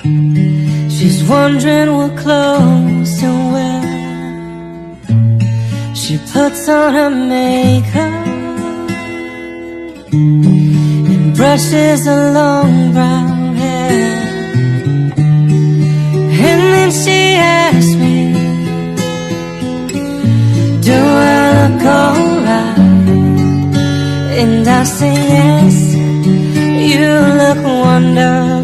She's wondering what clothes to wear. She puts on her makeup and brushes her long brown hair. And then she asks me, do I look alright? And I say yes, you look wonderful.